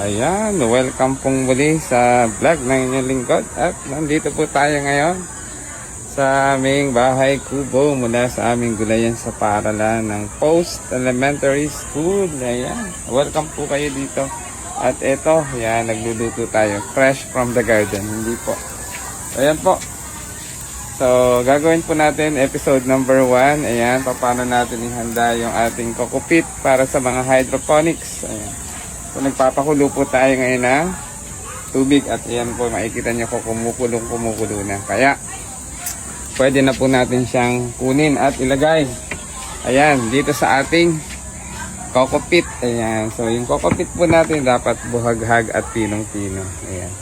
Ayan, welcome pong muli sa vlog ng inyong lingkod. At nandito po tayo ngayon sa aming bahay kubo mula sa aming gulayan sa paaralan ng Post Elementary School. Ayan, welcome po kayo dito. At ito, yan, nagluluto tayo. Fresh from the garden, hindi po. Ayan po. So, gagawin po natin episode number 1. Ayan, paano natin ihanda yung ating kokopit para sa mga hydroponics. Ayan. So, nagpapakulo po tayo ngayon ng tubig at ayan po, makikita nyo ko kumukulo na. Kaya, pwede na po natin siyang kunin at ilagay. Ayan, dito sa ating kokopit. Ayan, so yung kokopit po natin dapat buhaghag at pinong-pino. Ayan.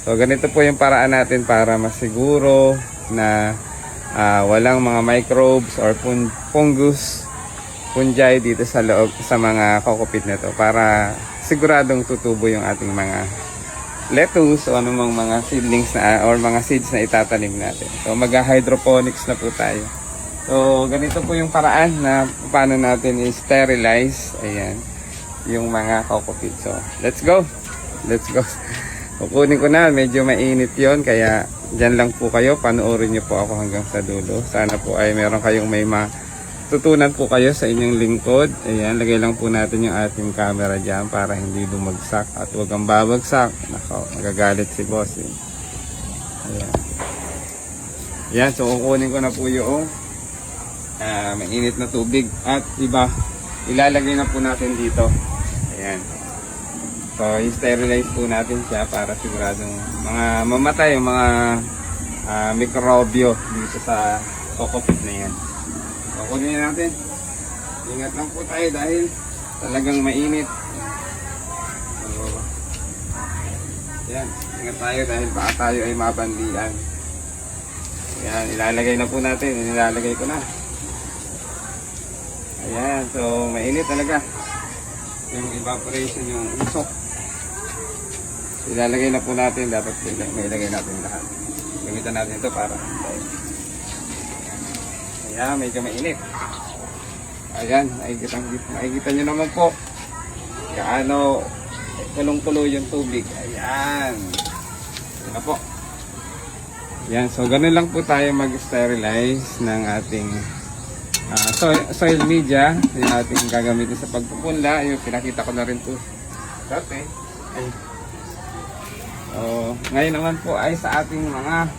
So, ganito po yung paraan natin para masiguro na walang mga microbes or fungus, fungi dito sa loob sa mga kokopit na to para siguradong tutubo yung ating mga lettuce o anumang mga seedlings na or mga seeds na itatanim natin. So mag-hydroponics na po tayo. So ganito po yung paraan na paano natin i-sterilize ayan yung mga kokopit. So let's go. Kukunin ko na, medyo mainit yon kaya dyan lang po kayo, panoorin nyo po ako hanggang sa dulo. Sana po ay meron kayong may tutunan po kayo sa inyong lingkod. Ayan, lagay lang po natin yung ating camera dyan para hindi bumagsak at huwag kang babagsak. Nako, magagalit si boss eh. Ayan. Ayan, so kukunin ko na po yung mainit na tubig at ilalagay na po natin dito. Ayan. So, i-sterilize po natin siya para siguradong mamatay yung mga mikrobyo dito sa kokopit na yan. Kukunin natin. Ingat lang po tayo dahil talagang mainit. So, yan. Ingat tayo dahil baka tayo ay mabandian. Yan. Ilalagay na po natin. Ilalagay ko na. Ayan. So, mainit talaga. Yung evaporation, yung usok. Ilalagay na po natin. Dapat may ilagay natin lahat. Gamitan natin ito para ayan, medyo mainit. Ayan, makikita nyo naman po kaano kulong-kulo yung tubig. Ayan. Ayan na po. Ayan, so ganun lang po tayo mag-sterilize ng ating soil media. Yung ating gagamitin sa pagpupunla. Yung pinakita ko na rin po dati. So, ngayon naman po ay sa ating mga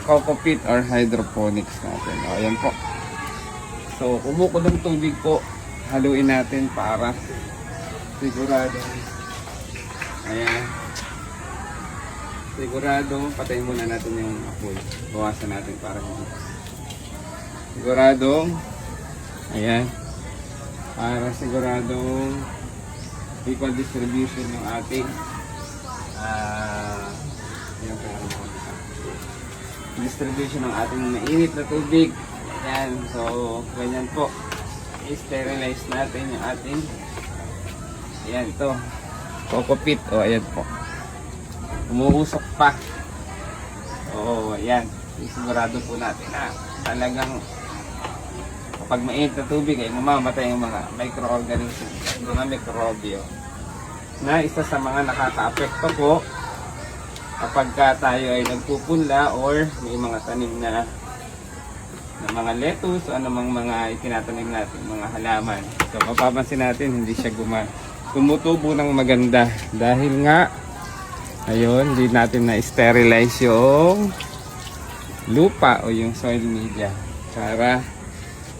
kokopit or hydroponics natin. O, ayan po. So, kumukulong tubig po, haluin natin para sigurado. Ayan. Sigurado, patayin muna natin yung apoy. Bawasan natin para hindi. Siguradong, ayan. Para siguradong equal distribution ng ating distribution ng ating mainit na tubig. Ayan, so ganyan po. I-sterilize natin yung ating ayan ito kokopit. O ayan po, umuusok pa. O ayan, sigurado po natin na talagang kapag mainit na tubig ay mamamatay yung mga microorganisms, mga mikrobyo na isa sa mga nakaka-apekto po kapag tayo ay nagpupunla or may mga tanim na mga lettuce o anumang mga itinatanim natin, mga halaman. So mapapansin natin hindi siya tumutubo ng maganda dahil nga ayun, hindi natin na-sterilize yung lupa o yung soil media para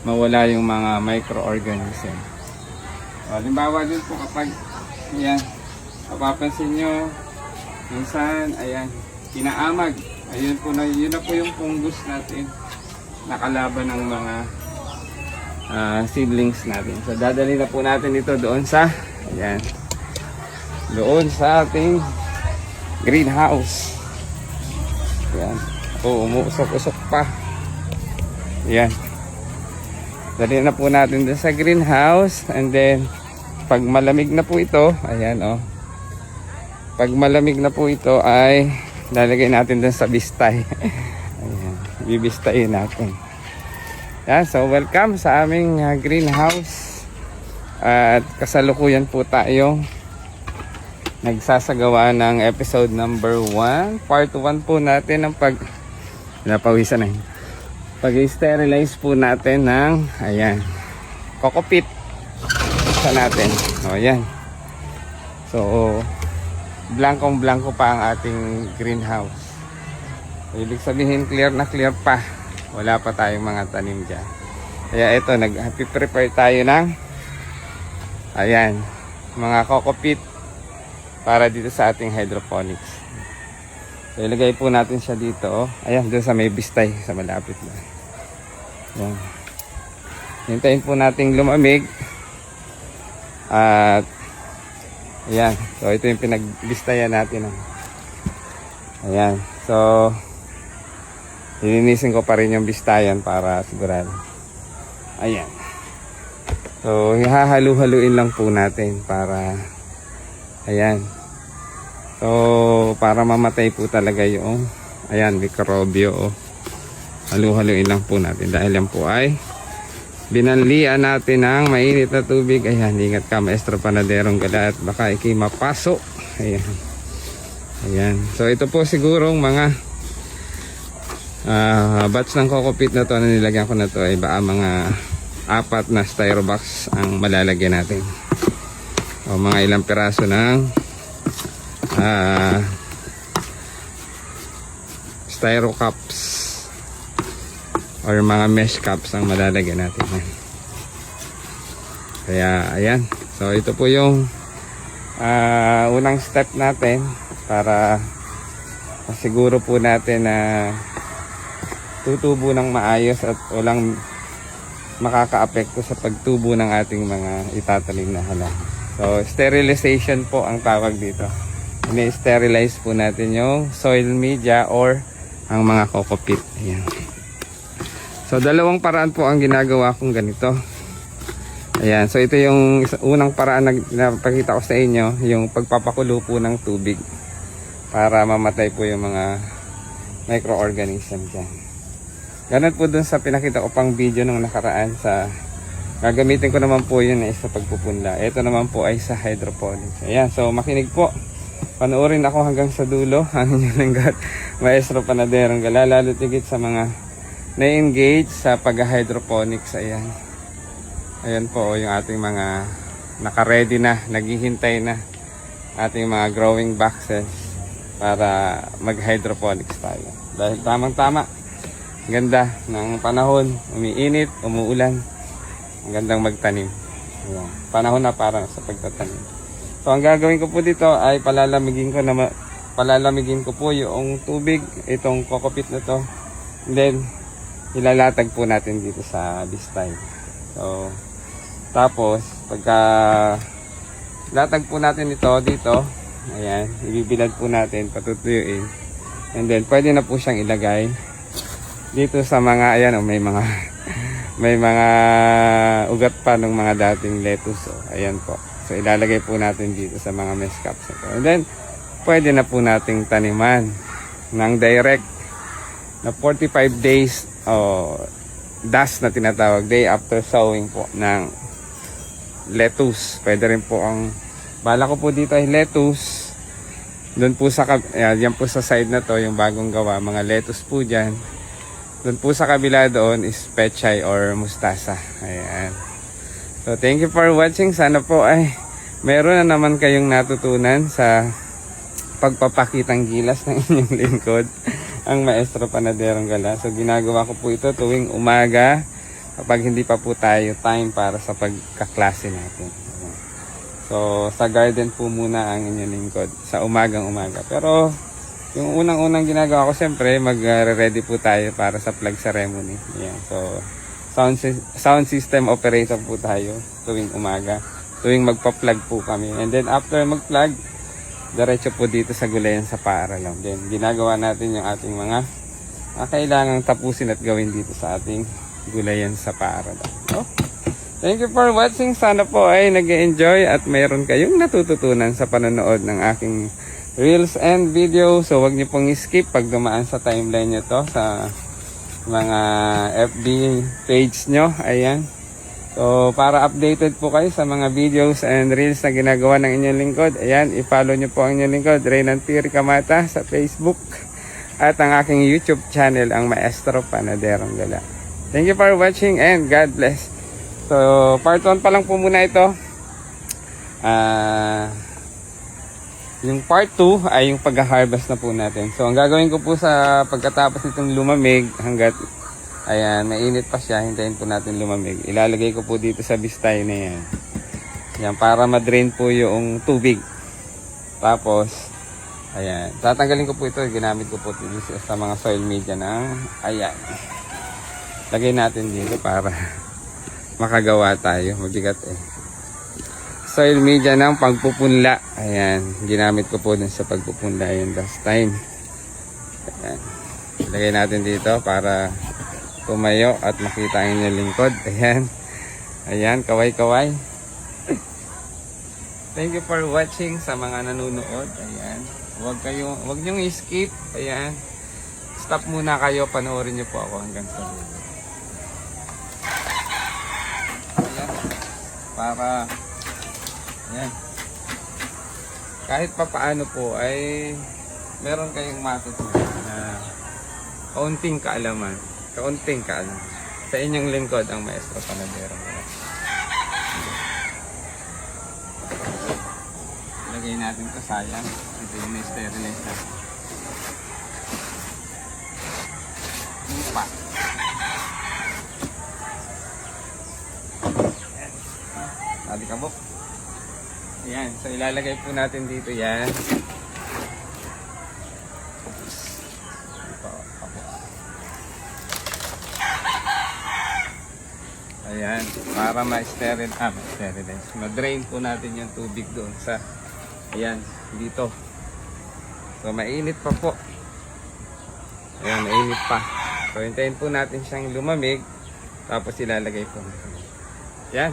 mawala yung mga microorganism. So, halimbawa din po kapag ayan, mapapansin nyo minsan, ayan, kinaamag. Ayun po na, yun na po yung fungus natin nakalaban ng mga seedlings natin. So dadali na po natin ito doon sa ayan, doon sa ating greenhouse. Ayan. Oh, umuusok-usok pa. Ayan. Dali na po natin doon sa greenhouse and then pag malamig na po ito, ayan oh. Pag malamig na po ito ay lalagay natin doon sa bistay. Ayan, bibistayin natin. Yan, so welcome sa aming greenhouse. At kasalukuyan po tayong nagsasagawa ng episode number 1. Part 1 po natin ng napawisan na pag-sterilize po natin ng ayan, kokopit sa natin. O yan. So blankong-blanko pa ang ating greenhouse. So, ibig sabihin clear na clear pa. Wala pa tayong mga tanim dyan. Kaya ito, nag-prepare tayo ng ayan, mga kokopit para dito sa ating hydroponics. So ilagay po natin siya dito. Ayan, doon sa may bistay, sa malapit na. Ayan. Hintayin po natin lumamig. At ayan, so ito yung pinagbistayan natin. Ayan, so lilinisin ko pa rin yung bistayan para sigurado. Ayan. So hihahalu-haluin lang po natin para ayan. So para mamatay po talaga yung ayan, mikrobyo. Halu-haluin lang po natin dahil yan po ay binanlian natin ng mainit na tubig. Ayan, ingat ka maestro panaderong gala at baka ikay mapaso. Ayan. Ayan. So ito po sigurong mga batch ng kokopit na to na nilagyan ko na to ay baka mga 4 na styrobox ang malalagyan natin. O mga ilang piraso ng styro cups or mga mesh cups ang malalagyan natin. Kaya ayan. So ito po yung unang step natin para masiguro po natin na tutubo ng maayos at walang makakaapekto sa pagtubo ng ating mga itatanim na halaman. So sterilization po ang tawag dito. Ini-sterilize po natin yung soil media or ang mga kokopit. Ayan. So dalawang paraan po ang ginagawa kong ganito. Ayan, so ito yung unang paraan na napakita ko sa inyo, yung pagpapakulo po ng tubig para mamatay po yung mga microorganism dyan. Ganun po dun sa pinakita ko pang video nung nakaraan sa gagamitin ko naman po yun sa pagpupunla. Ito naman po ay sa hydroponics. Ayan, so makinig po. Panoorin ako hanggang sa dulo. Ang inyong lingkod, maestro panaderong gala, lalo tigit sa mga na-engage sa pag-hydroponics. Ayan. Ayan po yung ating mga naka-ready na, naghihintay na ating mga growing boxes para mag-hydroponics tayo. Dahil tamang-tama, ganda ng panahon, umiinit, umuulan, ang gandang magtanim. Ayan. Panahon na para sa pagtatanim. So ang gagawin ko po dito ay palalamigin ko po yung tubig, itong kokopit na to. And then ilalatag po natin dito sa bistay. So tapos pagka latag po natin ito dito, ayan, ibibilad po natin, patutuyuin. And then pwede na po siyang ilagay dito sa mga ayan, may mga ugat pa ng mga dating lettuce. Ayan po. So ilalagay po natin dito sa mga mesh cups. And then pwede na po nating taniman ng direct na 45 days dust na tinatawag, day after sowing po ng lettuce. Pwede rin po ang bala ko po dito ay lettuce. Doon po sa yan po sa side na to yung bagong gawa, mga lettuce po dyan. Doon po sa kabila doon is pechay or mustasa. Ayan. So thank you for watching. Sana po ay meron na naman kayong natutunan sa pagpapakitang gilas ng inyong lingkod, ang maestro panaderong gala. So ginagawa ko po ito tuwing umaga kapag hindi pa po tayo time para sa pagkaklase natin. So sa garden po muna ang inyong lingkod sa umagang-umaga. Pero yung unang-unang ginagawa ko, siyempre mag-ready po tayo para sa plug ceremony. Ayan. So sound system operator po tayo tuwing umaga, tuwing magpa-plug po kami. And then after mag-plug, diretso po dito sa gulayan sa paaralan. Then ginagawa natin yung ating mga kailangang tapusin at gawin dito sa ating gulayan sa paaralan. Oh, thank you for watching. Sana po ay nag-enjoy at mayroon kayong natututunan sa panonood ng aking reels and video. So wag niyo pong skip pag dumaan sa timeline nyo to sa mga FB page nyo. Ayan. So, para updated po kayo sa mga videos and reels na ginagawa ng inyong lingkod, ayan, i-follow nyo po ang inyong lingkod, Reynan P. Ricamata sa Facebook at ang aking YouTube channel, ang Maestro Panaderong Gala. Thank you for watching and God bless. So, part 1 pa lang po muna ito. Yung part 2 ay yung pag-harvest na po natin. So, ang gagawin ko po sa pagkatapos nitong lumamig hanggat ayan, mainit pa siya, hintayin po natin lumamig. Ilalagay ko po dito sa bistay na yan. Yan, para ma-drain po yung tubig. Tapos, ayan, tatanggalin ko po ito. Ginamit ko po dito sa mga soil media ng, ayan. Lagay natin dito para makagawa tayo. Mabigat eh. Soil media ng pagpupunla. Ayan, ginamit ko po dun sa pagpupunla yung last time. Ayan. Lagay natin dito para tumayo at makita ang inyong lingkod. Ayan. Ayan, kaway-kaway. Thank you for watching sa mga nanonood. Ayan. Huwag niyong i-skip. Ayan. Stop muna kayo. Panoorin niyo po ako hanggang sa dulo. Ayan. Para ayan. Kahit papaano po ay meron kayong matutunan na kaunting kaalaman. Kaunting kaalaman. Sa inyong lingkod, ang Maestro Panadero. Lagay natin ito, sayang. Ito yung na-sterilize natin. Lupa. Tadi kabok. Ayan. So, ilalagay po natin dito yan. Ayan, para ma-sterilize, ma-drain po natin yung tubig doon sa, ayan, dito. So, mainit pa po. Ayan, mainit pa. So, hintayin po natin siyang lumamig, tapos ilalagay po natin. Ayan.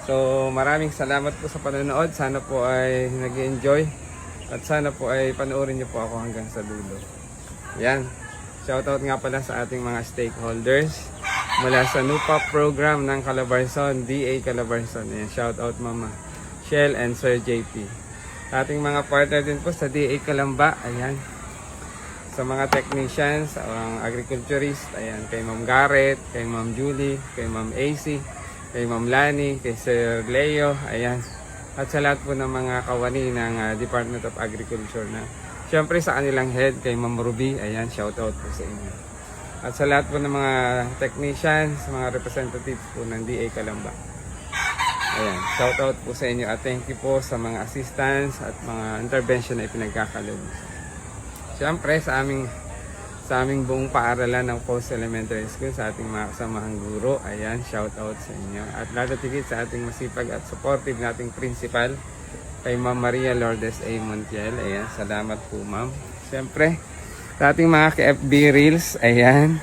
So, maraming salamat po sa panonood. Sana po ay nag-enjoy. At sana po ay panoorin niyo po ako hanggang sa dulo. Ayan. Shoutout nga pala sa ating mga stakeholders mula sa NUPA program ng Calabarzon, DA Calabarzon. Ayan, shout out Mama Shell and Sir JP. Sa ating mga partner din po sa DA Calamba, ayan. Sa mga technicians, ang agriculturist, ayan, kay Ma'am Garrett, kay Ma'am Julie, kay Ma'am AC, kay Ma'am Lani, kay Sir Leo, ayan. At sa lahat po ng mga kawani ng Department of Agriculture na syempre sa kanilang head, kay Ma'am Ruby, ayan, shout out po sa inyo. At sa lahat po ng mga technicians, mga representatives po ng DA Calamba. Ayan, shout out po sa inyo at thank you po sa mga assistance at mga intervention na ipinagkakalob. Siyempre sa aming buong paaralan ng post-elementary school, sa ating mga kasamahang guro, ayan, shout out sa inyo. At lalo tigit sa ating masipag at supportive nating principal, kay Ma'am Maria Lourdes A. Montiel. Ayan, salamat po Ma'am. Siyempre, sa ating mga ka-FB Reels, ayan,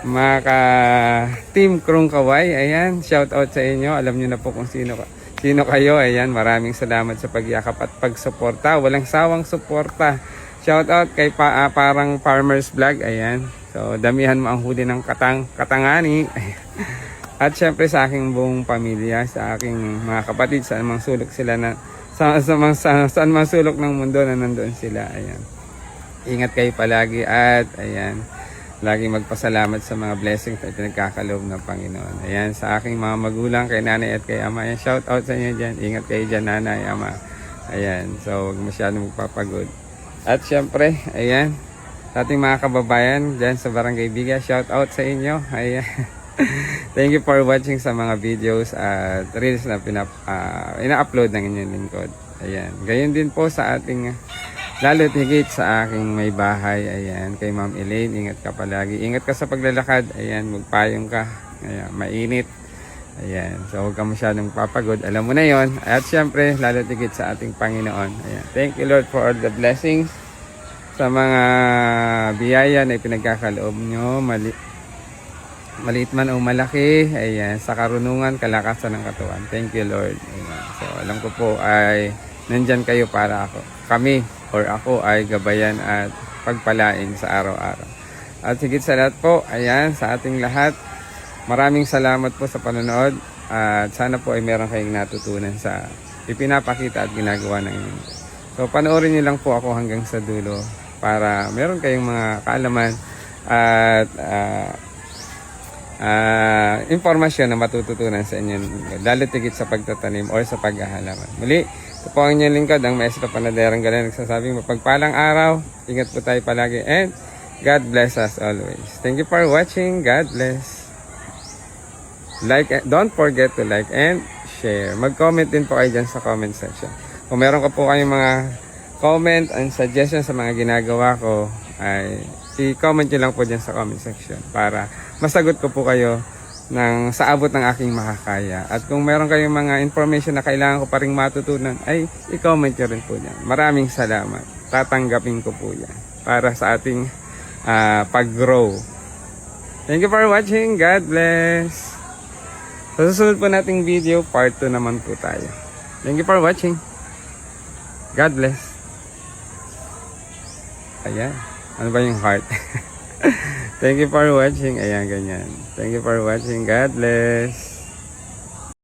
mga ka-Team Krong Kaway, ayan, shout out sa inyo. Alam nyo na po kung sino kayo, ayan, maraming salamat sa pagyakap at pagsuporta. Walang sawang suporta. Shout out kay parang Farmers Vlog, ayan. So, damihan mo ang huli ng katangani. At syempre sa aking buong pamilya, sa aking mga kapatid, saan mang sulok sila na, saan mang sulok ng mundo na nandoon sila, ayan. Ingat kayo palagi at ayan, lagi magpasalamat sa mga blessings na pinagkakaloob ng Panginoon. Ayan, sa aking mga magulang, kay nanay at kay ama, ayan, shout out sa inyo dyan. Ingat kayo dyan, nanay, ama. Ayan, so huwag masyadong magpapagod. At syempre, ayan, sa ating mga kababayan dyan sa Barangay Biga, shout out sa inyo. Ayan. Thank you for watching sa mga videos at reels na ina-upload ng inyong lingkod. Ayan, gayon din po sa ating lalo higit sa aking may bahay, ayan, kay Ma'am Elaine, ingat ka palagi. Ingat ka sa paglalakad, ayan, magpayong ka, ayan, mainit. Ayan, so huwag ka masyadong papagod, alam mo na yon. At syempre, lalo higit sa ating Panginoon. Ayan, thank you Lord for all the blessings, sa mga biyaya na ipinagkakaloob nyo, maliit man o malaki, ayan, sa karunungan, kalakasan ng katawan. Thank you Lord. Ayan, so alam ko po ay nandyan kayo para kami or ako ay gabayan at pagpalain sa araw-araw. At higit sa lahat po, ayan, sa ating lahat, maraming salamat po sa panonood. At sana po ay meron kayong natutunan sa ipinapakita at ginagawa ng inyo. So panoorin niyo lang po ako hanggang sa dulo para meron kayong mga kaalaman at impormasyon na matututunan sa inyo, lalo tigit sa pagtatanim o sa paghahalaman. Muli, ito po ang inyong lingkod, ang Maestro Panaderang Galing, nagsasabing mapagpalang araw, ingat po tayo palagi, and God bless us always. Thank you for watching. God bless. Don't forget to like and share. Mag-comment din po kayo dyan sa comment section. Kung meron ka po kayong mga comment and suggestions sa mga ginagawa ko, ay i-comment nyo lang po dyan sa comment section para masagot ko po kayo sa abot ng aking makakaya. At kung meron kayong mga information na kailangan ko pa rin matutunan, ay i-comment nyo rin po dyan. Maraming salamat. Tatanggapin ko po yan para sa ating pag-grow. Thank you for watching. God bless. Sa susunod po nating video, part 2 naman po tayo. Thank you for watching. God bless. Ayan. Ano ba yung heart? Thank you for watching. Ayan, ganyan. Thank you for watching. God bless.